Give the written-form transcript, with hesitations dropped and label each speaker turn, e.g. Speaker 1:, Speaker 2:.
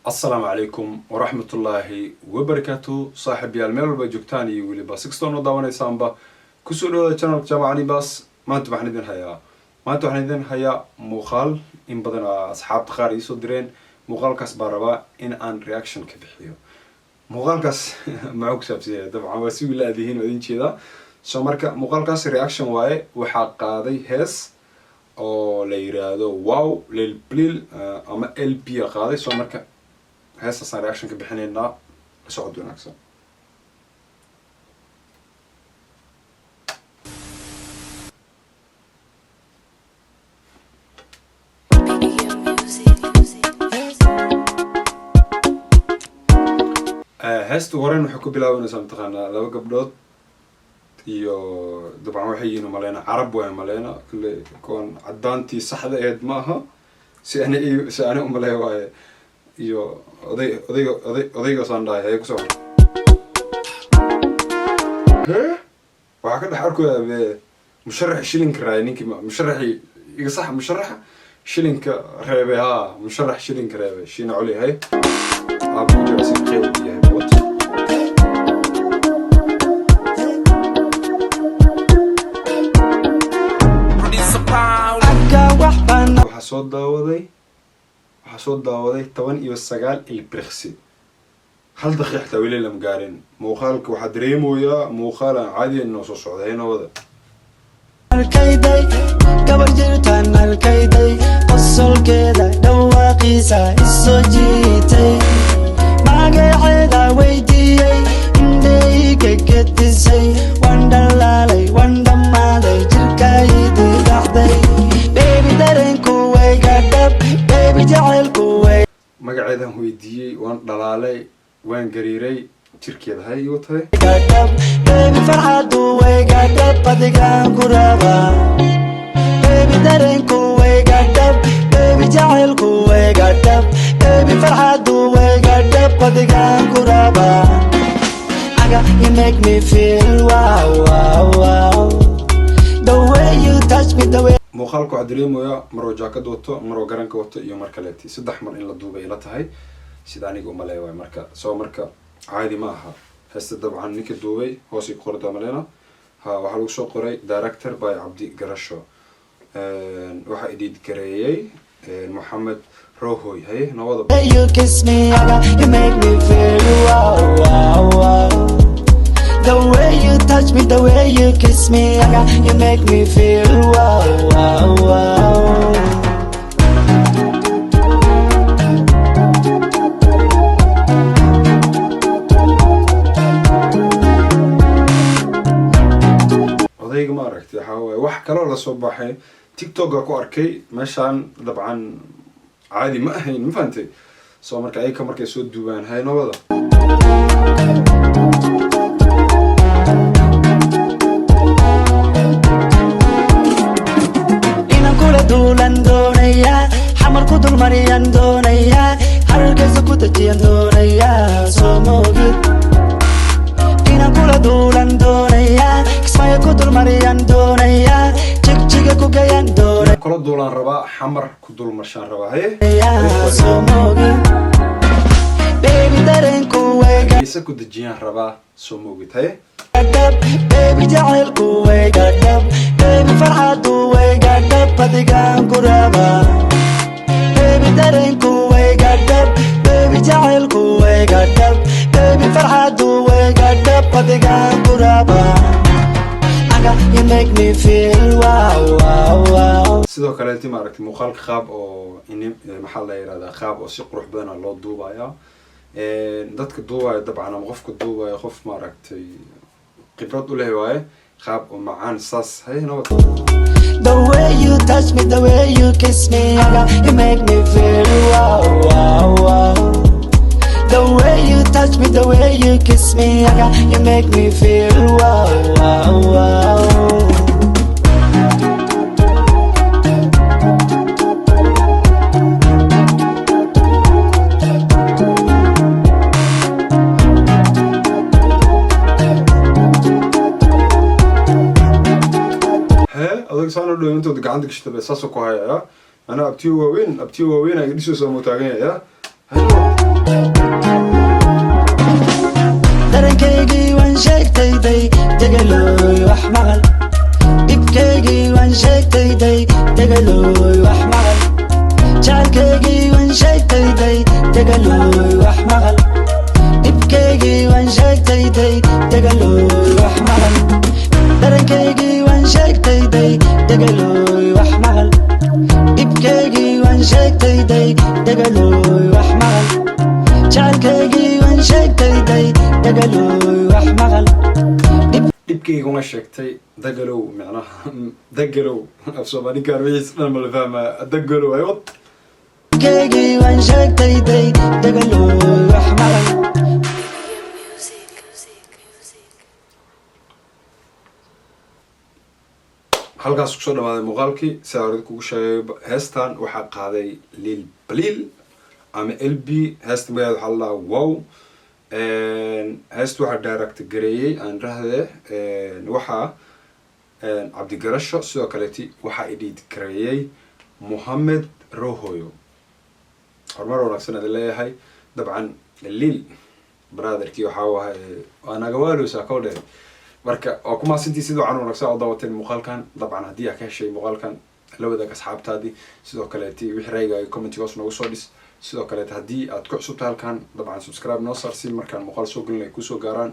Speaker 1: السلام عليكم ورحمة الله وبركاته. صاحب يا الميل بجوكتاني واللي باسكستون وداوني سامبا كسولو channel جماعني باس ما انتو بحندين هيا مقال إن بدنا أصحاب خاري صدرين مقال كاس باربا إن أن رياكشن كبحيو مقال كاس معوك سابسية طبعا واسيو لا ذهين ودين كذا سو مركا مقال كاس رياكشن واي وحق هذي هس أو ليرادو واو للبليل أما LP قاضي سو مركا هسه صار رياكشن كبحنينا سعود ونكسر هستو ورين وحكو بلاونا سامتقانا لو قبلوت iyo dabcan waxay yihiin maleena carab way maleena kale koon cadaantii saxda eed maaha si aan u maleeyo iyo odayga sandaay ay ku soo waxa ka dhaxarkooda musharax shilinka raay ninkii musharaxi iga sax musharax shilinka reebay musharax shilinka reebay shiina culi hay abu jira si qeybiyay bot waxaa soo daawaday 19 ilbiriqsi hal daqiiq xitaa weli lama gaarin muuqaalka waxaa dareemayaa muuqaal aan caadi inoo soo socday nabada
Speaker 2: halkayday gabar jirtaan halkayday qosolkeeda dhawaaqiisa isoo jiitay magaceeda weydiiyey indhayga gedisay waan dhalaalay waan dhammaaday jirkaydii dhacday beebi dareenku wayga dhab beebi jacaylku way
Speaker 1: magaceedan weydiiyey waan dhalaalay waan gariiray jirkeeda hay igu tahay
Speaker 2: dhab beebi farxadu wayga dhab adigaan ku rabaa beebi dareenku wayga dhab beebi jacaylku wayga dhab beebi farxadu wayga dhab adigaan ku rabaa you make me feel wow wow wow the way you touch me the way
Speaker 1: muuqaalku waxaa dareemayaa maroo jaakad wato maroo garanka wato iyo mar kaleeti saddex mar in la duubay ila tahay sida aniga uma leeyahay marka soo marka caadi ma aha heesta dabcan ninka duubay hoos ku qorta maleena waxaa lagu soo qoray director by Cabdi Garasho waxa edit gareeyay Mohamed Rohoy hay nawada
Speaker 2: you kiss me you make me feel wow wow wow the way you touch me the way you kiss me you make me feel wow wow wow
Speaker 1: odayga ma aragtay waxa way wax kale la soo baxay TikTok ku arkay meeshan dabcan caadi ma ahayn ma fahantay soo marka ay ka markay soo duubaan hay nawada
Speaker 2: duulan doonaya xamar ku dul mariyan doonaya halkaysa ku tajiyan doonaya soo moogid inaan kula duulan doonaya kismaya ku dul mariyan doonaya jigjiga ku gayan doonaya
Speaker 1: kula duulan rabaa xamar ku dul marshaan rabaa hay
Speaker 2: soo moogid baby dareenku wayga
Speaker 1: isa ku dajiyaan rabaa soo moogid hay
Speaker 2: baby jacaylku wayga dhab baby farxadu wayga dhab adigaan ku rabaa baby dareenku wayga dhab baby jacaylku wayga dhab baby farxadu wayga dhab adigaan ku rabaa you make me feel wow wow wow
Speaker 1: sidoo kale intii ma aragtay muuqaalka qaab oo maxaa la yiraahdaa qaab oo si qurux badan loo duubayaa dadka duubaya dabcan ama qofka duubaya qof ma aragtay khibrad u leh waaye qaab oo macaan saas hay nabad
Speaker 2: the way you touch me the way you kiss me you make me feel wow wow wow the way you touch me the way you kiss me you make me feel wow wow wow
Speaker 1: saan u dhaweyntooda gacanta gashtada saasoo ku hayaya ana abtiyo waaweyn ay dhisoo soo mutaaganaya
Speaker 2: dareenkaygii waan sheegtayday degalooy wax maqal dhibkaygii waan sheegtayday degalooy wax maqal jacaylkaygii waan sheegtayday degalooy wax maqal dhibkaygii waan sheegtayday degalooy wax maqal dareenkaygii waan sheegtayday degalooy wax maqal dhibkaygii waan sheegtayday degalooy wax maqal jacaylkaygii waan sheegtayday degalooy wax maqal
Speaker 1: dhibkayga uma sheegtay dagalow macnaha dagalow af soomaalikaan wixiis dhan ma la fahmaa dagalow ay wad
Speaker 2: dhibkaygii waan sheegtayday degalooy wax maqal
Speaker 1: halkaas kusoo dhamaaday muuqaalkii sidaa hore kugu sheegay heestan waxaa qaaday lil balil ama lb heesta magaceeda waxaa la dhahaa wow heesta waxaa direct gareeyey aan rahde waxaa cabdigarasho sidoo kaleeti waxaa edit gareeyey mohamed rohoyo horumar wanaagsan ada leeyahay dabcan lil brotherkii waxaa wahay waa nagawaalowsaa koo dheer marka waa ku maasantii sidoo can wanaagsan oo daawateen muuqaalkan dabcan haddii aa ka heshay muuqaalkan la wadaag asxaabtaadii sidoo kaleeti wixii ra'yigaaga commentigaas noogu soo dhis sidoo kaleet haddii aad ku cusubta halkan dabcan subscribe noo saar si markaan muuqaal soo gelin ay kusoo gaaraan